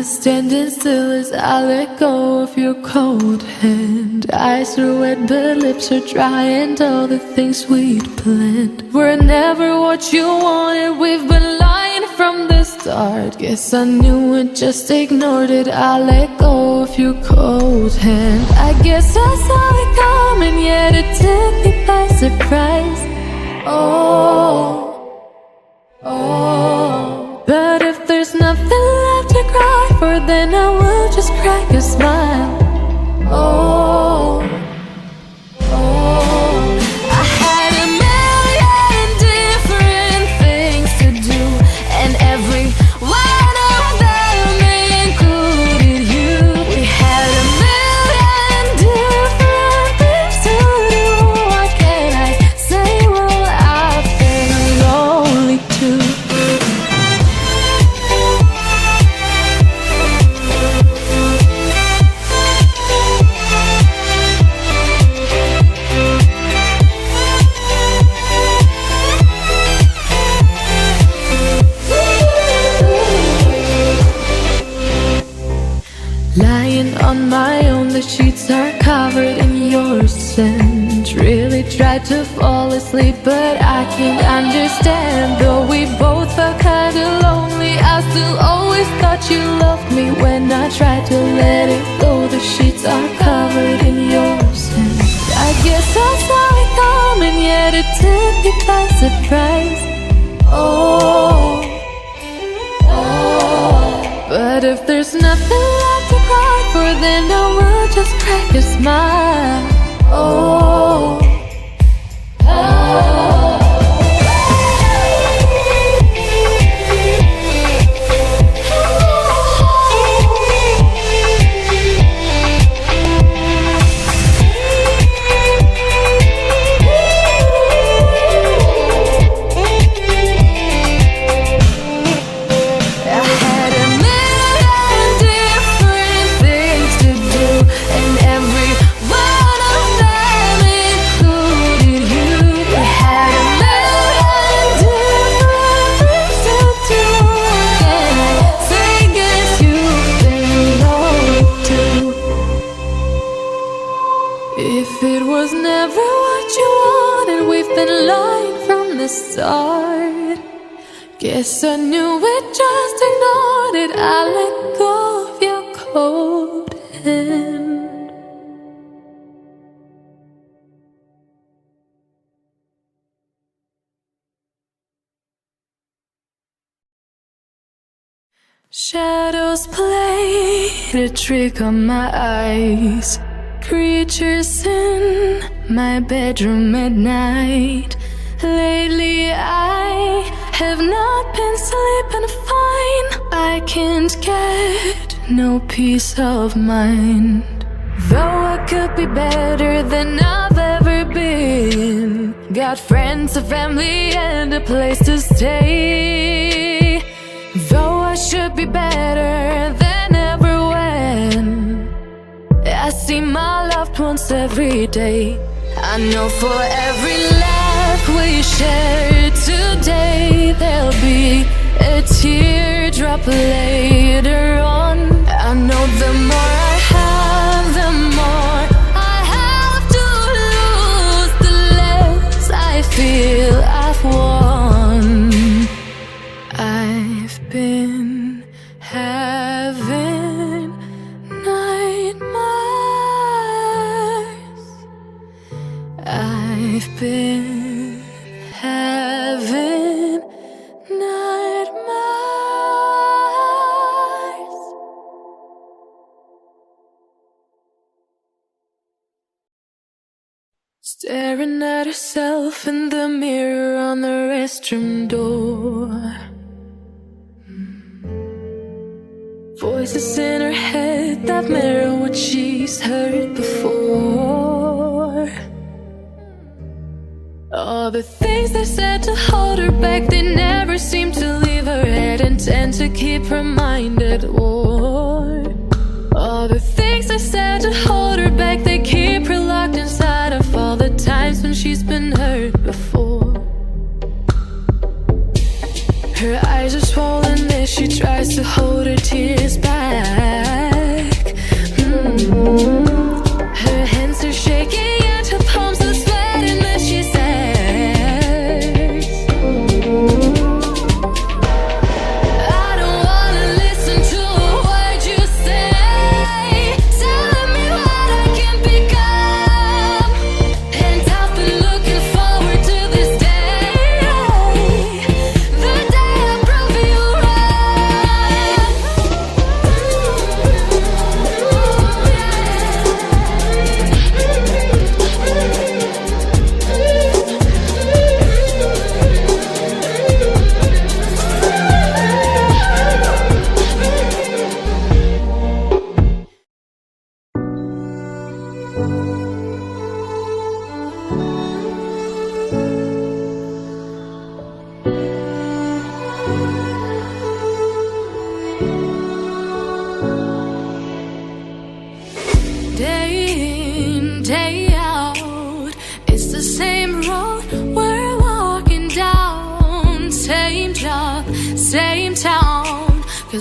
standing still as I let go of your cold hand. Eyes are wet but lips are dry, and all the things we'd planned were never what you wanted. We've been lying from the start. Guess I knew it, just ignored it. I let go of your cold hand. I guess I saw it coming, yet it took me by surprise. But if there's nothing left to cry for, then I will just crack a smile. I had a million different things to do, and every one of them included you. We had a million different things to do. What can I say? Well, I've been lonely too. Lying on my own, the sheets are covered in your scent. Really tried to fall asleep, but I can't understand. Though we both felt kinda lonely, I still always thought you loved me. When I tried to let it go, the sheets are covered in your scent. I guess I saw it coming, yet it took me by surprise. But if there's nothing left to cry for, then I will just crack a smile. If it was never what you wanted, we've been lying from the start. Guess I knew it, just ignored it. I let go of your cold hand. Shadows played a trick on my eyes. Creatures in my bedroom at night. Lately I have not been sleeping fine. I can't get no peace of mind. Though I could be better than I've ever been. Got friends, a family, and a place to stay. Though I should be better than ever when I see my loved ones every day. I know for every laugh we share today, there'll be a teardrop later on. I know the more I have, the more I have to lose, the less I feel I've won. I've been having nightmares. I've been having nightmares. Staring at herself in the mirror on the restroom door. Voices in her head that mirror what she's heard before. All the things they said to hold her back, they never seem to leave her head and tend to keep her mind at war. All the things they said to hold her back, they keep her locked inside of all the times when she's been hurt before. Her eyes are swollen as she tries to hold her tears back.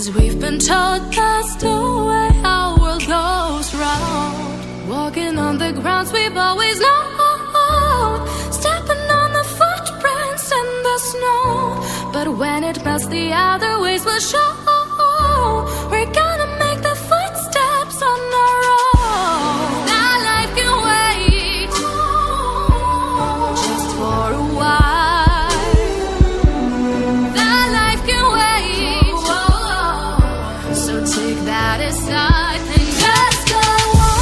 'Cause we've been told that's the way our world goes round. Walking on the grounds we've always known, stepping on the footprints in the snow. But when it melts, the other ways will show. We're gonna make the footsteps on our own. That life can wait, just for a while. That life can wait, so take that aside and just go on.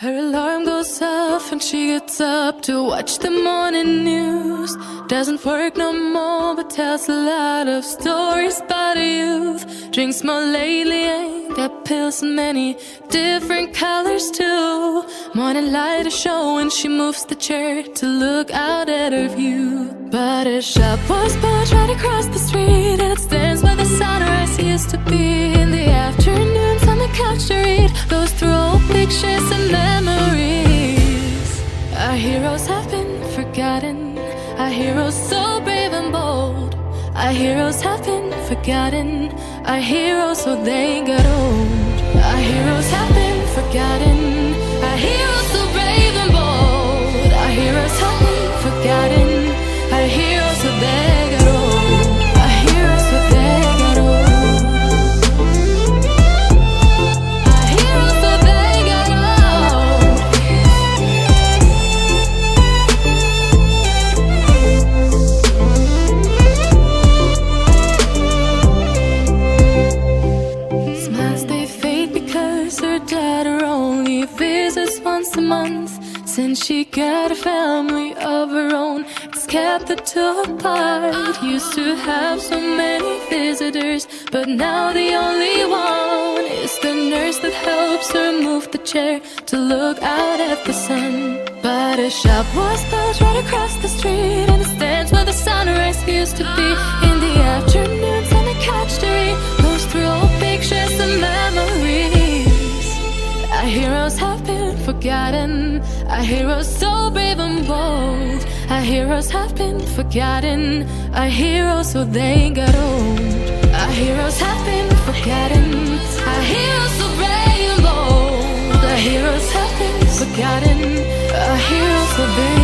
Her alarm goes off and she gets up to watch the morning news. Doesn't work no more but tells a lot of stories about her youth. Drinks more lately, ain't got pills in many different colors too. Morning light is showing, she moves the chair to look out at her view. But her shop was built right across the street, and it stands where the sunrise used to be. In the afternoons on the couch to read, goes through old pictures and memories. Our heroes have been forgotten, our heroes so brave and bold. Our heroes have been forgotten, our heroes so they got old. Our heroes have been forgotten, our heroes so brave and bold. Our heroes have been forgotten, our heroes so they got old. Our heroes so they got old. Our heroes so they got old. Smiles they fade because her daughter only visits once a month. Since she got a family of her own, it's kept the two apart. Used to have so many visitors, but now the only one is the nurse that helps her move the chair to look out at the sun. But her shop was built right across the street, and it stands where the sunrise used to be. In the afternoons on the couch to read, goes through old pictures and memories. Our heroes have been forgotten, our heroes so brave and bold. Our heroes have been forgotten, our heroes so they got old. Our heroes have been forgotten, our heroes so brave and bold. Our heroes have been forgotten, our heroes so they